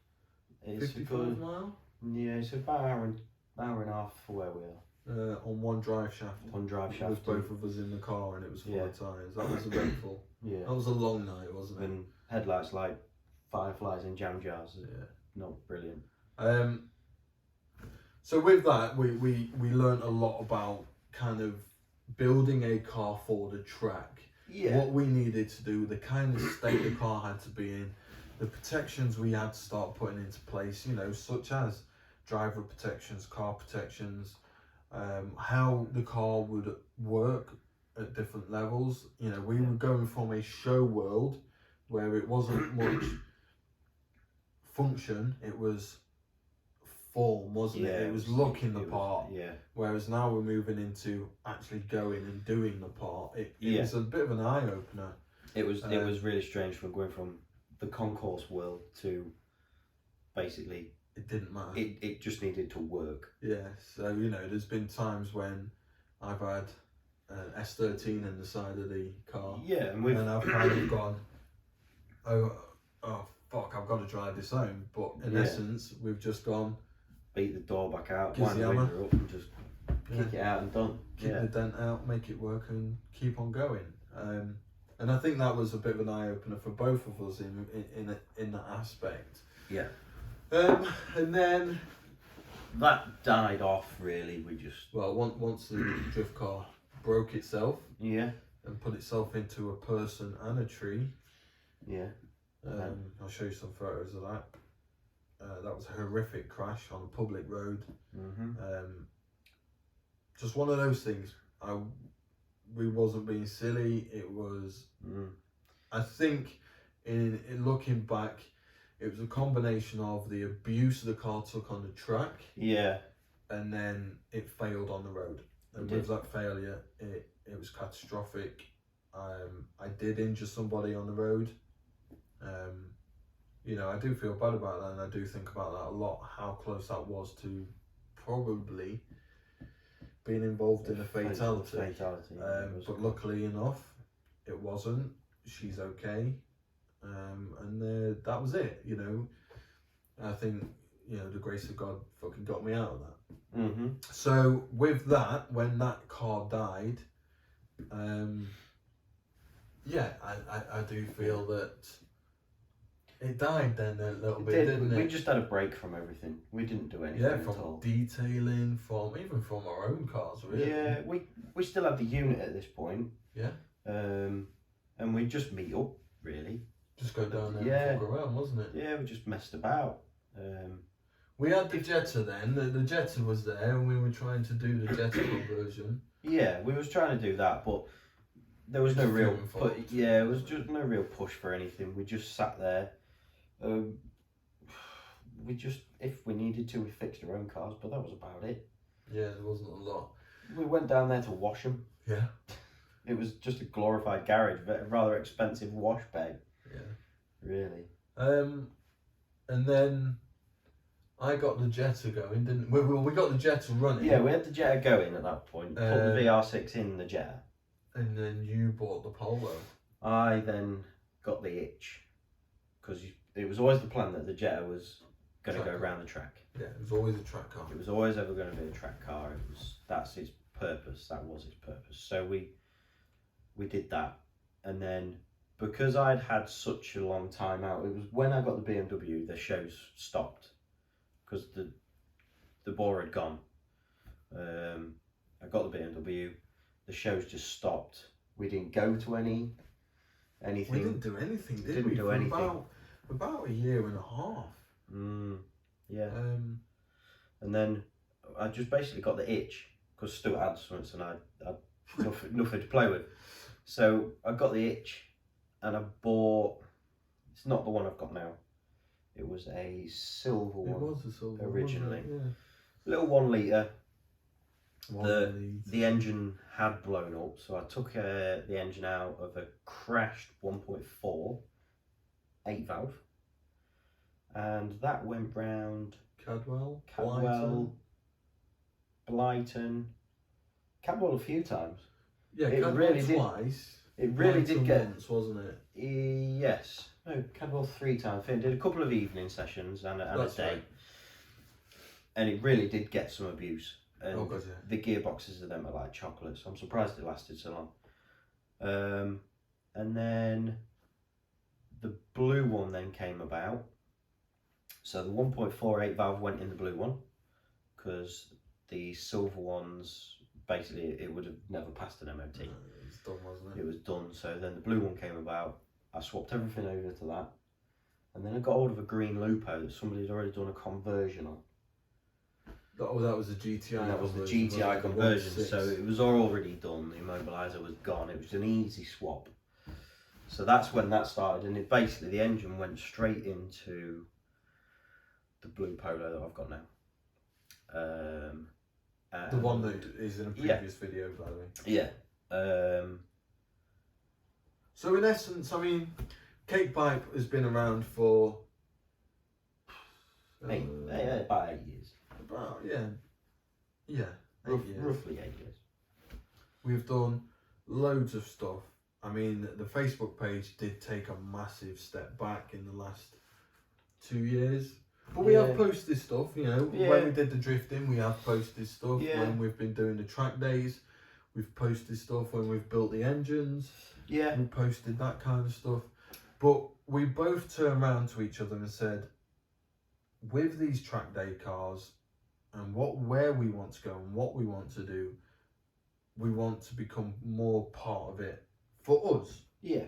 It's 55 mile? Yeah, it's about an hour and a half for where we are. On one drive shaft. One drive shaft. With both of us in the car, and it was full of tyres. That was eventful. Yeah. That was a long night, wasn't it? And headlights like fireflies in jam jars. Yeah. Not brilliant. So with that, we learnt a lot about kind of building a car for the track. Yeah. What we needed to do, the kind of state the car had to be in, the protections we had to start putting into place, such as driver protections, car protections, how the car would work at different levels. We were going from a show world where it wasn't much function, it was form, wasn't it? It was looking the part. Yeah. Whereas now we're moving into actually going and doing the part. It was a bit of an eye opener. It was really strange from going from the concourse world to basically it didn't matter. It just needed to work. Yeah. So there's been times when I've had an S13 in the side of the car. Yeah, and I've kind of gone, oh fuck, I've got to drive this home. But in essence, we've just gone. Beat the door back out, wind the window up and just kick it out and done. Kick the dent out, make it work and keep on going. And I think that was a bit of an eye-opener for both of us in that aspect. Yeah. And then... that died off, really. We just... Well, once the drift car broke itself... Yeah. And put itself into a person and a tree... Yeah. I'll show you some photos of that. That was a horrific crash on a public road. Just one of those things. We wasn't being silly. It was. I think, in looking back, it was a combination of the abuse the car took on the track. Yeah. And then it failed on the road. And with that failure, it was catastrophic. I did injure somebody on the road. I do feel bad about that, and I do think about that a lot, how close that was to probably being involved in a fatality. But luckily enough, it wasn't. She's okay. And that was it, I think, the grace of God fucking got me out of that. So with that, when that car died, I do feel that it died then a little bit, didn't it? We just had a break from everything. We didn't do anything at all. all. Detailing, even from our own cars, really. Yeah, we still had the unit at this point. Yeah. And we just meet up, really. Just go down there and fuck around, wasn't it? Yeah, we just messed about. We had the Jetta then. The Jetta was there, and we were trying to do the Jetta conversion. Yeah, we was trying to do that, but there was no real. It was just no real push for anything. We just sat there. If we needed to, we fixed our own cars, but that was about it. Yeah, there wasn't a lot. We went down there to wash them. Yeah. It was just a glorified garage, but a rather expensive wash bay. Yeah. Really. And then I got the Jetta going, didn't we? We got the Jetta running. Yeah, we had the Jetta going at that point. Put the VR6 in the Jetta. And then you bought the Polo. I then got the itch because it was always the plan that the Jetta was going to go around the track. Yeah, it was always a track car. It was always ever going to be a track car. That's its purpose. That was its purpose. So we did that, and then because I'd had such a long time out, it was when I got the BMW, the shows stopped because the bore had gone. I got the BMW, the shows just stopped. We didn't go to anything. We didn't do anything, did we? Didn't do anything. About a year and a half. Yeah. And then I just basically got the itch because Stuart had something and I had nothing to play with. So I got the itch and I bought, it's not the one I've got now. It was a silver one. It was a silver originally. One, yeah. Little 1 litre. 1 litre. The engine had blown up, so I took the engine out of a crashed 1.4 8 valve, and that went round Cadwell, Blighton, Cadwell a few times. Yeah, it Cadwell really twice. It really Blighton did get once, wasn't it? Yes, no, Cadwell 3 times. I did a couple of evening sessions and a day, right. And it really did get some abuse. And God, yeah. the gearboxes of them are like chocolate, so I'm surprised it lasted so long. And then the blue one then came about. So the 1.48 valve went in the blue one because the silver ones, basically it would have never passed an MOT. It was done, wasn't it? It was done. So then the blue one came about. I swapped everything over to that. And then I got hold of a green Lupo that somebody had already done a conversion on. Oh, that was the GTI. And that was the conversion, GTI conversion, 1.6. so it was already done. The immobiliser was gone. It was an easy swap. So that's when that started, and basically the engine went straight into the blue Polo that I've got now. The one that is in a previous video, by the way. Yeah. So in essence, I mean, Kakepipe has been around for about 8 years. About, yeah, 8 years. Roughly 8 years. We've done loads of stuff. I mean, the Facebook page did take a massive step back in the last 2 years. But we have posted stuff, you know. When we did the drifting, we have posted stuff. When we've been doing the track days, we've posted stuff. When we've built the engines, we posted that kind of stuff. But we both turned around to each other and said, with these track day cars, and where we want to go and what we want to do, we want to become more part of it for us. Yeah.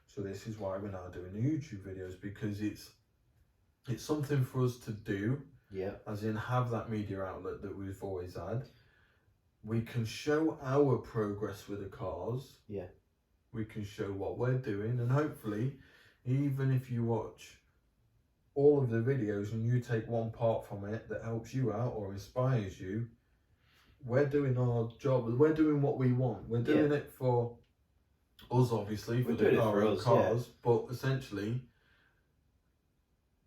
So this is why we're now doing the YouTube videos, because it's something for us to do. Yeah. As in have that media outlet that we've always had. We can show our progress with the cars. Yeah. We can show what we're doing, and hopefully, even if you watch all of the videos and you take one part from it that helps you out or inspires you, we're doing our job. We're doing what we want. We're doing it for us, obviously, for the cars, but essentially,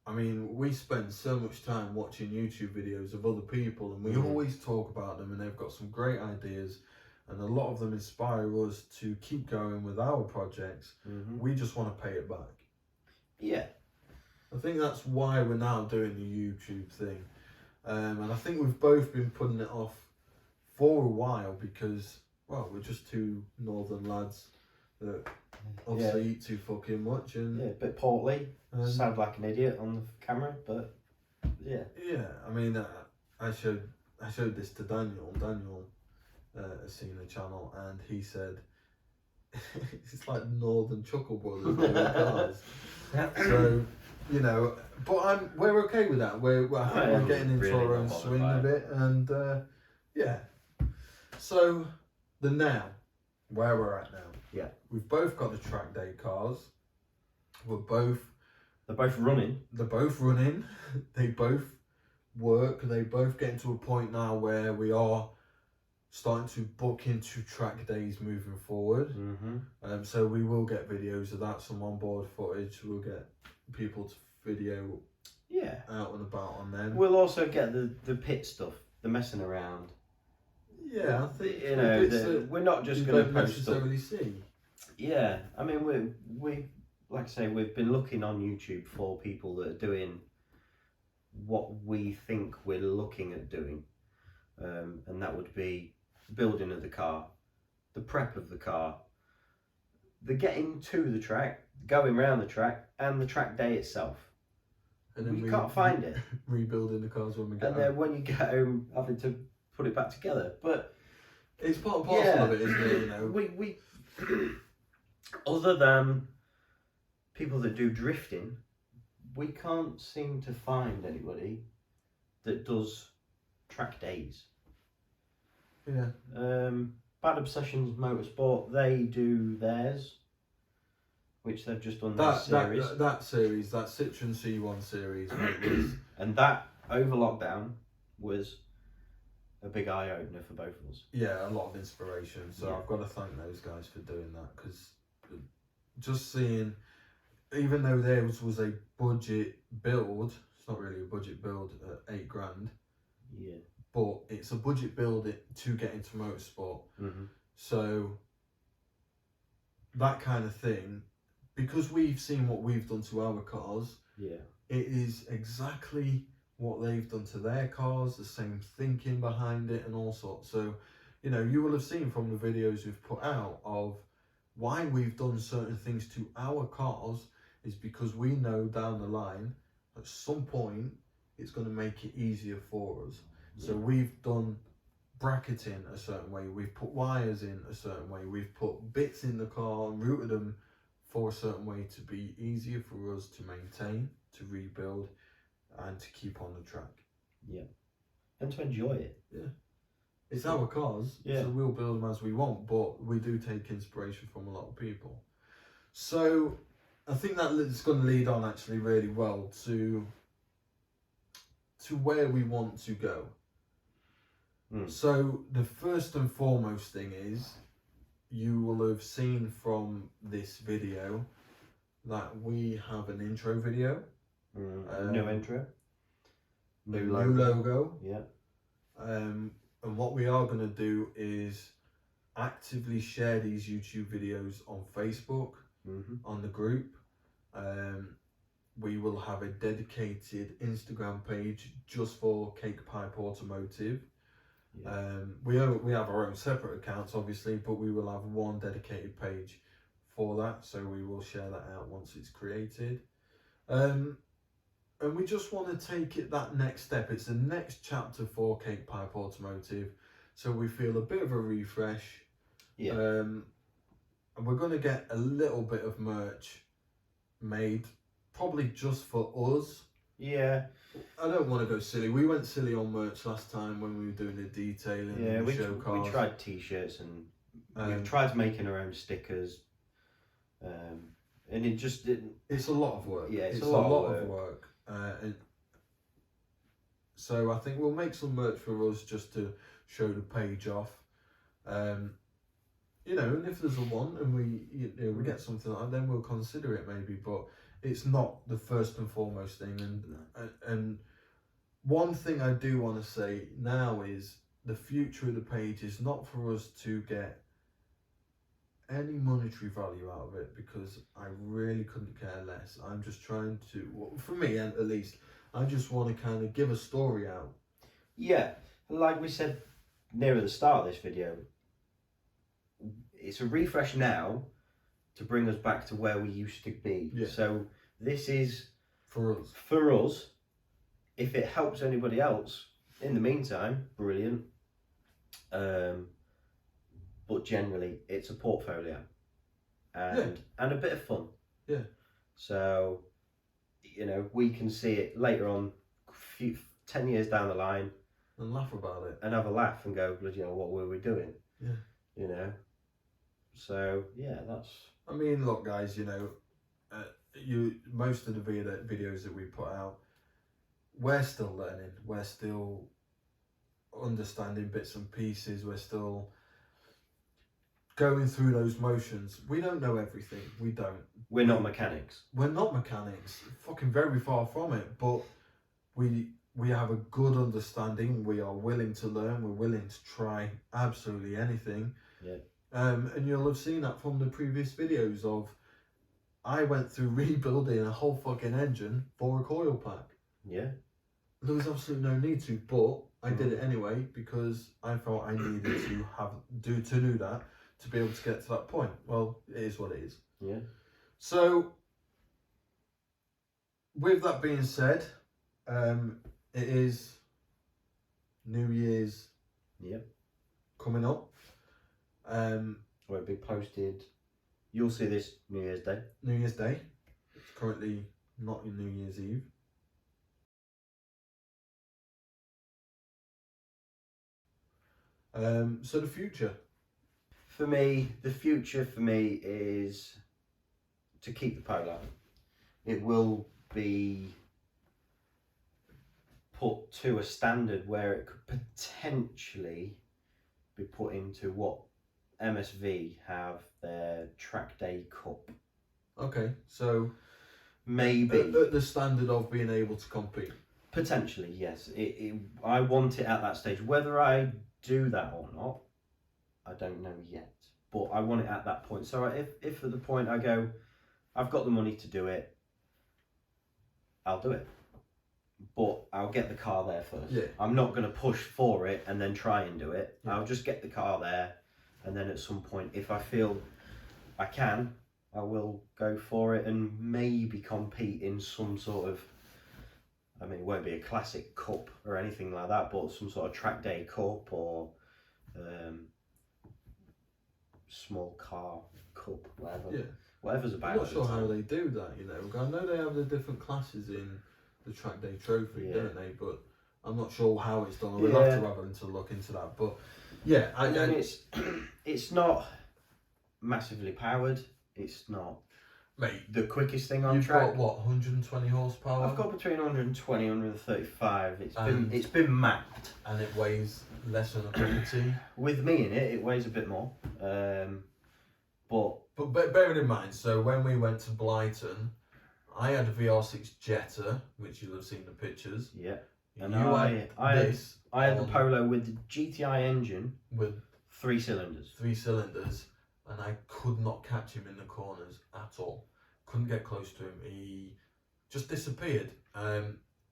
I mean, we spend so much time watching YouTube videos of other people, and we always talk about them, and they've got some great ideas, and a lot of them inspire us to keep going with our projects. We just want to pay it back. Yeah. I think that's why we're now doing the YouTube thing. And I think we've both been putting it off for a while because, well, we're just two northern lads that obviously eat too fucking much. And a bit portly. Sound like an idiot on the camera, but yeah. Yeah, I mean, I showed this to Daniel. Daniel has seen the channel, and he said, it's like Northern Chuckle Brothers doing cars. So, you know, but we're okay with that. I think we're getting into our own swing a bit, and yeah. So the now, where we're at now. Yeah. We've both got the track day cars. They're both running. They're both running. They both work. They both getting to a point now where we are starting to book into track days moving forward. So we will get videos of that, some onboard footage. We'll get people to video Yeah. out and about on them. We'll also get the pit stuff, the messing around. Yeah, I think You know, we're not just going to post necessarily see. Yeah, I mean we like I say, we've been looking on YouTube for people that are doing what we think we're looking at doing, and that would be building of the car, the prep of the car, the getting to the track, going round the track, and the track day itself. And then we can't find it. Rebuilding the cars when we get home. home. And then when you get home, having to put it back together. But it's part and parcel of it, isn't it? You know, we other than people that do drifting, we can't seem to find anybody that does track days. Yeah. Bad Obsessions Motorsport, they do theirs, which they've just done this series. That series, that Citroen C1 series, and that over lockdown was a big eye opener for both of us. Yeah, a lot of inspiration. So I've got to thank those guys for doing that, because just seeing, even though theirs was a budget build, it's not really a budget build at $8,000. Yeah. But it's a budget build to get into motorsport. Mm-hmm. So that kind of thing, because we've seen what we've done to our cars, yeah, it is exactly what they've done to their cars, the same thinking behind it and all sorts. So, you know, you will have seen from the videos we've put out of why we've done certain things to our cars is because we know down the line, at some point, it's going to make it easier for us. So we've done bracketing a certain way, we've put wires in a certain way, we've put bits in the car and routed them for a certain way to be easier for us to maintain, to rebuild, and to keep on the track. Yeah. And to enjoy it. Yeah. It's our cars, so we'll build them as we want, but we do take inspiration from a lot of people. So I think that is going to lead on actually really well to where we want to go. So the first and foremost thing is, you will have seen from this video that we have an intro video. New intro. New logo. Yeah. And what we are going to do is actively share these YouTube videos on Facebook, on the group. We will have a dedicated Instagram page just for Kakepipe Automotive. Yeah. We have our own separate accounts, obviously, but we will have one dedicated page for that. So we will share that out once it's created. And we just want to take it that next step. It's the next chapter for Kakepipe Automotive. So we feel a bit of a refresh. Yeah. And we're going to get a little bit of merch made, probably just for us. Yeah. I don't want to go silly. We went silly on merch last time when we were doing the detailing and the show cars. We tried t-shirts and we've tried making our own stickers. And it just didn't... It's a lot of work. Yeah, it's a lot of work. So I think we'll make some merch for us just to show the page off. You know, and if there's a want and we get something like that, then we'll consider it maybe, but it's not the first and foremost thing. And one thing I do want to say now is the future of the page is not for us to get any monetary value out of it, because I really couldn't care less. I'm just trying to, well, for me at least, I just want to kind of give a story out. Yeah, like we said near the start of this video, it's a refresh now to bring us back to where we used to be. Yeah. So this is for us. For us. If it helps anybody else, in the meantime, brilliant. But generally, it's a portfolio and a bit of fun. Yeah. So, you know, we can see it later on, 10 years down the line, and laugh about it, and have a laugh and go, you know, what were we doing? Yeah. You know. So yeah, that's. I mean, look, guys. You know, most of the videos that we put out, we're still learning. We're still understanding bits and pieces. We're still going through those motions. We don't know everything. We don't. We're not mechanics. We're not mechanics. Fucking very far from it. But we have a good understanding. We are willing to learn. We're willing to try absolutely anything. Yeah. And you'll have seen that from the previous videos of I went through rebuilding a whole fucking engine for a coil pack. Yeah. There was absolutely no need to, but I did it anyway because I felt I needed to do that to be able to get to that point. Well, it is what it is. Yeah. So, with that being said, it is New Year's. Yep. Coming up. Will it be posted? You'll see this New Year's Day. New Year's Day. It's currently not in New Year's Eve. So the future. For me, the future for me is to keep the polo. It will be put to a standard where it could potentially be put into what MSV have their track day cup. Okay, so maybe at the standard of being able to compete. Potentially, yes. I want it at that stage. Whether I do that or not, I don't know yet. But I want it at that point. So if at the point I go, I've got the money to do it, I'll do it. But I'll get the car there first. Yeah. I'm not going to push for it and then try and do it. Yeah. I'll just get the car there, and then at some point, if I feel I can, I will go for it and maybe compete in some sort of, I mean, it won't be a classic cup or anything like that, but some sort of track day cup or small car cup, whatever. Yeah. Whatever's about. I'm not sure how they do that, you know. I know they have the different classes in the track day trophy, don't they? But I'm not sure how it's done. We'll have to have to look into that. But yeah, I mean, it's not massively powered. It's not, mate, the quickest thing on you've track. got what, 120 horsepower? I've got between 120 and 135. It's been mapped, and it weighs less than a cup of tea. With me in it, it weighs a bit more. But bearing in mind, so when we went to Blyton, I had a VR6 Jetta, which you'll have seen the pictures. Yeah. And you I had the Polo with the GTI engine with 3 cylinders. 3 cylinders, and I could not catch him in the corners at all. Couldn't get close to him. He just disappeared.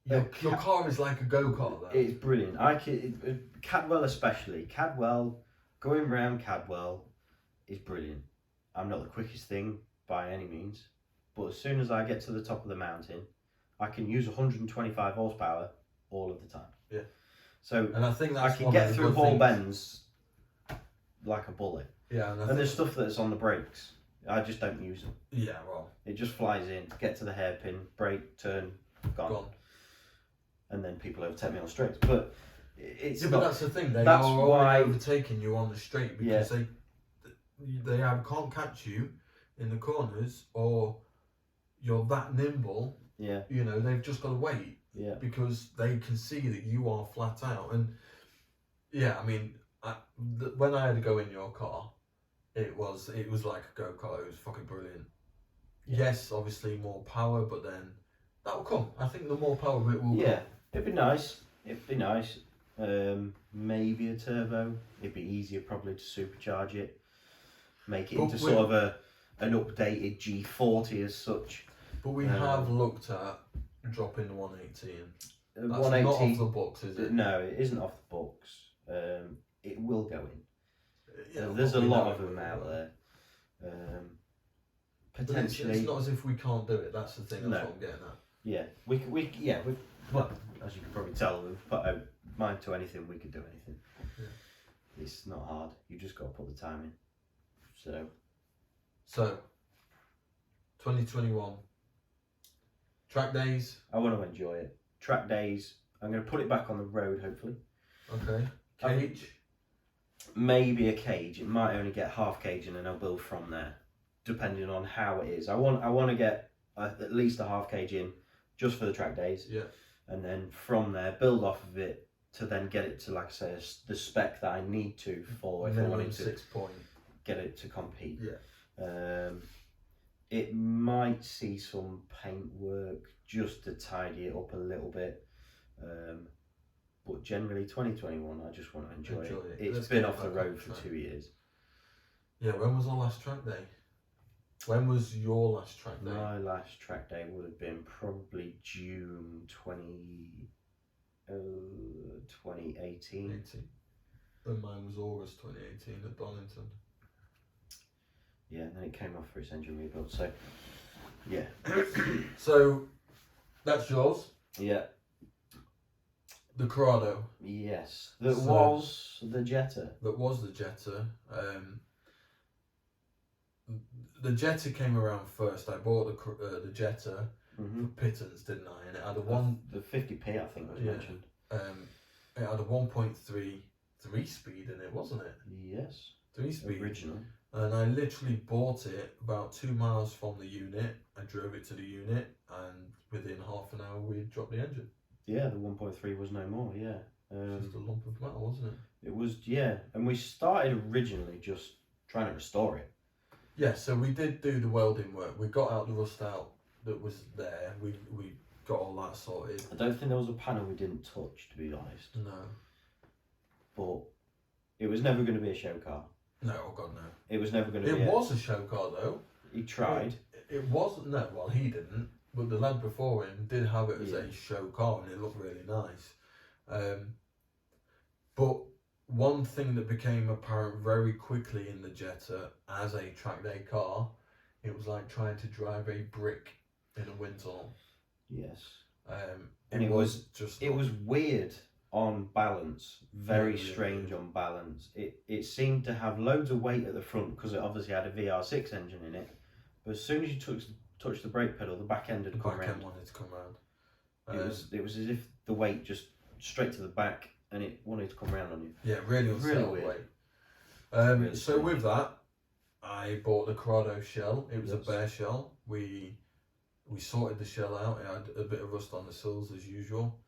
Your car is like a go-kart though. It's brilliant. Cadwell especially. Cadwell, going round Cadwell is brilliant. I'm not the quickest thing by any means, but as soon as I get to the top of the mountain, I can use 125 horsepower all of the time. Yeah. So and I think that's I can get through Hall bends like a bullet. Yeah. And there's stuff that's on the brakes. I just don't use them. Yeah, well. It just flies in, get to the hairpin, brake, turn, gone. And then people overtake me on straights. But it's but that's the thing. They that's are why overtaking you on the straight because they can't catch you in the corners, or you're that nimble. Yeah. You know, they've just got to wait. Yeah. Because they can see that you are flat out. And yeah, I mean, when I had to go in your car, it was like a go-kart. It was fucking brilliant. Yeah. Yes, obviously more power, but then that will come. I think the more power bit will come. Yeah, it'd be nice. Maybe a turbo. It'd be easier probably to supercharge it. Make it into sort of an updated G40 as such. But we have looked at dropping the 180 in. That's 180, not off the books, is it? No, it isn't off the books. It will go in. Yeah, there's a lot of them out there. Potentially, it's not as if we can't do it. That's the thing. That's what I'm getting at. Yeah, we well, as you can probably tell, we've put a mind to anything. We could do anything. Yeah. It's not hard. You just got to put the time in. So 2021 track days. I want to enjoy it. Track days. I'm going to put it back on the road, hopefully. Okay. Cage. Maybe a cage. It might only get half cage, and then I'll build from there, depending on how it is. I want to get at least a half cage in, just for the track days. Yeah. And then from there, build off of it to then get it to, like I say, the spec that I need to for if I wanted to. 6 point. get it to compete. Yeah. It might see some paint work just to tidy it up a little bit. But generally 2021, I just want to enjoy it. It's Let's been get off the back road on for track. 2 years. Yeah, when was our last track day? When was your last track day? My last track day would have been probably June 2018. 18. And mine was August 2018 at Donington. Yeah, and then it came off for its engine rebuild. So, yeah. So, that's yours. Yeah. The Corrado. Yes. That was the Jetta. That was the Jetta. The Jetta came around first. I bought the Jetta for pittance, didn't I? And it had the 50p, I think was mentioned. It had a 1.3 3-speed in it, wasn't it? Yes. 3-speed. Original. And I literally bought it about 2 miles from the unit. I drove it to the unit, and within half an hour we dropped the engine. Yeah, the 1.3 was no more. Yeah. Just a lump of metal, wasn't it? It was, yeah. And we started originally just trying to restore it. Yeah, so we did do the welding work. We got out the rust out that was there. We got all that sorted. I don't think there was a panel we didn't touch, to be honest. No. But it was never going to be a show car. No, oh God, no. It was never going to be. It was a show car though. He tried. It wasn't. No, well, he didn't. But the lad before him did have it as a show car, and it looked really nice. But one thing that became apparent very quickly in the Jetta as a track day car, it was like trying to drive a brick in a wind tunnel. Yes. And it was just. It was weird on balance. Very strange on balance. It seemed to have loads of weight at the front because it obviously had a VR6 engine in it. But as soon as you touched the brake pedal, the back end had come around. The back end wanted to come around. It was as if the weight just straight to the back and it wanted to come around on you. Yeah, really unsettled weight. Really so with that, I bought the Corrado shell. It was a bare shell. We sorted the shell out. It had a bit of rust on the sills as usual.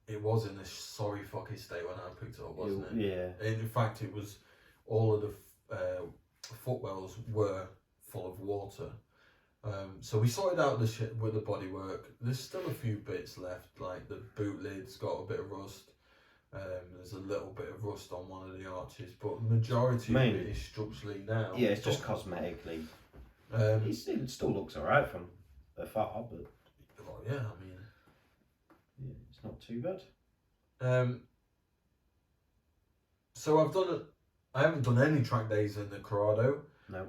It was in a sorry fucking state when I picked it up, wasn't it? Yeah. In fact, it was all of the footwells were full of water. So we sorted out the shit with the bodywork. There's still a few bits left, like the boot lid's got a bit of rust. There's a little bit of rust on one of the arches, but the majority of it is structurally now. Yeah, it's just cosmetically. It still looks alright from afar, but. Well, yeah, I mean. Yeah, it's not too bad. So I haven't done any track days in the Corrado. No.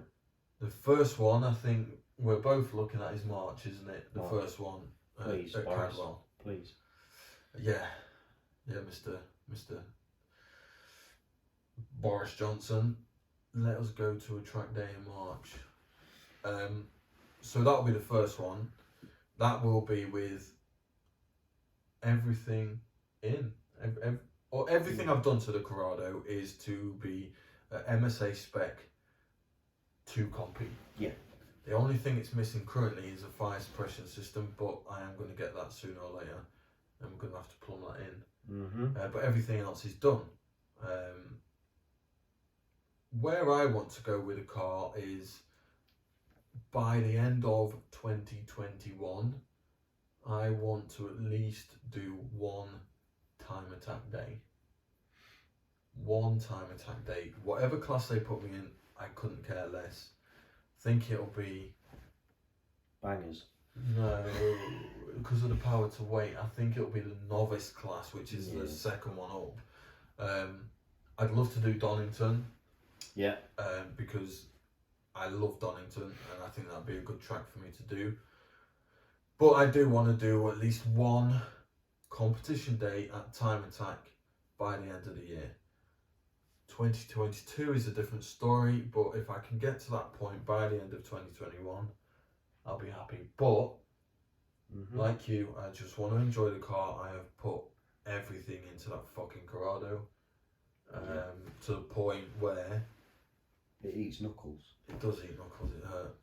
The first one, I think we're both looking at is March, isn't it? The first one. Please, at Boris. Cadwell. Please. Yeah, Mr. Boris Johnson. Let us go to a track day in March. So that'll be the first one. That will be with everything in. Everything I've done to the Corrado is to be MSA spec to compete. Yeah. The only thing it's missing currently is a fire suppression system, but I am going to get that sooner or later. And we're going to have to plumb that in. But everything else is done. Where I want to go with a car is by the end of 2021, I want to at least do one time attack day. One time attack day. Whatever class they put me in, I couldn't care less. Think it'll be bangers. No, because of the power to weight. I think it'll be the novice class, which is the second one up. I'd love to do Donington. Yeah. Because I love Donington, and I think that'd be a good track for me to do. But I do want to do at least one competition day at Time Attack by the end of the year. 2022 is a different story, but if I can get to that point by the end of 2021, I'll be happy. But like you, I just want to enjoy the car. I have put everything into that fucking Corrado to the point where it eats knuckles. It does eat knuckles. It hurt.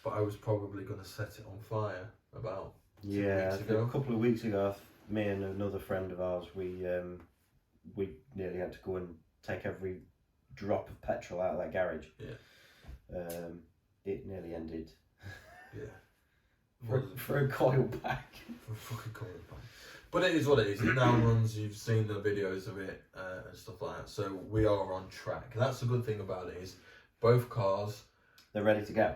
But I was probably going to set it on fire about 2 weeks ago. A couple of weeks ago, me and another friend of ours, we nearly had to go and take every drop of petrol out of that garage. Yeah. It nearly ended. Yeah. For a coil pack. For a fucking coil pack. But it is what it is. It now runs. You've seen the videos of it and stuff like that. So we are on track. That's the good thing about it is both cars. They're ready to go.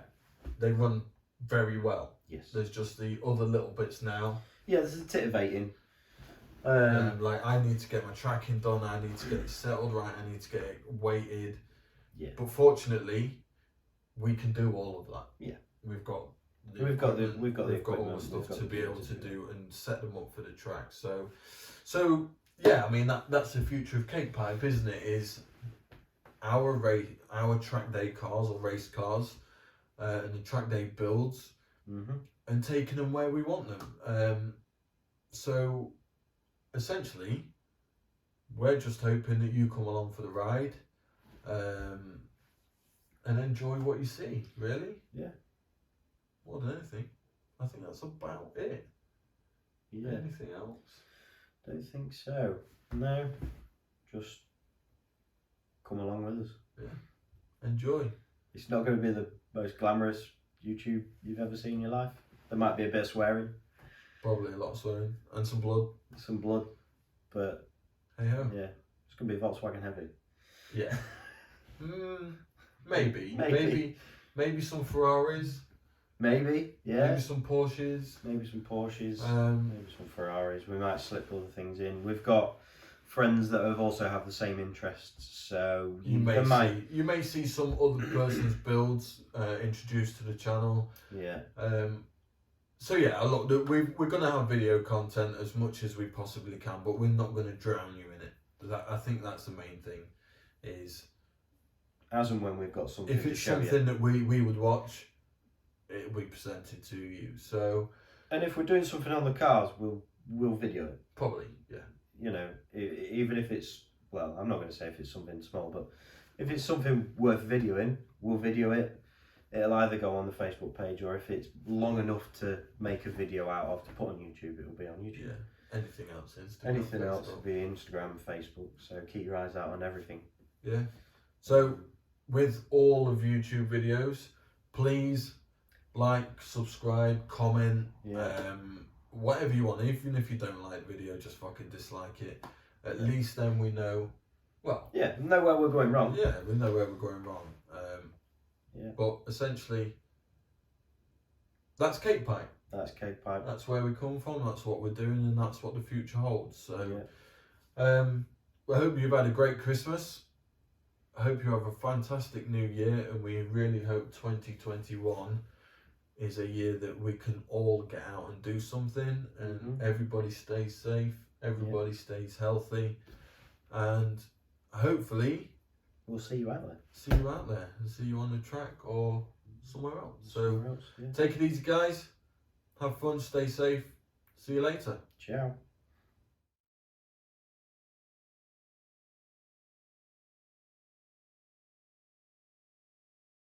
They run very well. Yes. There's just the other little bits now. Yeah, there's a titivating. Like I need to get my tracking done. I need to get it settled right. I need to get it weighted. Yeah. But fortunately, we can do all of that. Yeah. We've got We've got all the stuff to be able to do and set them up for the track. So yeah, I mean that's the future of Kakepipe, isn't it? Is our track day cars or race cars, and the track day builds, and taking them where we want them. So essentially, we're just hoping that you come along for the ride, and enjoy what you see. Really. Yeah. More than anything, I think that's about it. Yeah. Anything else? Don't think so. No. Just come along with us. Yeah. Enjoy. It's not going to be the most glamorous YouTube you've ever seen in your life. There might be a bit of swearing. Probably a lot of swearing and some blood. Some blood. But hey ho. Yeah. It's going to be Volkswagen heavy. Yeah. Maybe some Ferraris. Maybe, yeah. Maybe some Porsches. Maybe some Ferraris. We might slip other things in. We've got friends that have also have the same interests, so you may see some other person's builds introduced to the channel. Yeah. So yeah, look, we're gonna have video content as much as we possibly can, but we're not gonna drown you in it. I think that's the main thing. Is as and when we've got something. If it's something that we would watch, it will be presented to you. So, and if we're doing something on the cars, we'll video it. Probably, yeah. You know, even if it's, well, I'm not going to say if it's something small, but if it's something worth videoing, we'll video it. It'll either go on the Facebook page, or if it's long enough to make a video out of to put on YouTube, it'll be on YouTube. Yeah. Anything else? Instagram, Anything Facebook. else will be Instagram, Facebook. So keep your eyes out on everything. Yeah. So with all of YouTube videos, please like, subscribe, comment, whatever you want. Even if you don't like the video, just fucking dislike it. At least then we know. Well. Yeah, know where we're going wrong. Yeah, we know where we're going wrong. Yeah. But essentially, that's Kakepipe. That's Kakepipe. That's where we come from. That's what we're doing, and that's what the future holds. So, I hope you've had a great Christmas. I hope you have a fantastic new year, and we really hope 2021 is a year that we can all get out and do something, and everybody stays safe, everybody stays healthy, and hopefully we'll see you out there. See you out there, and see you on the track or somewhere else. So take it easy, guys. Have fun, stay safe. See you later. Ciao.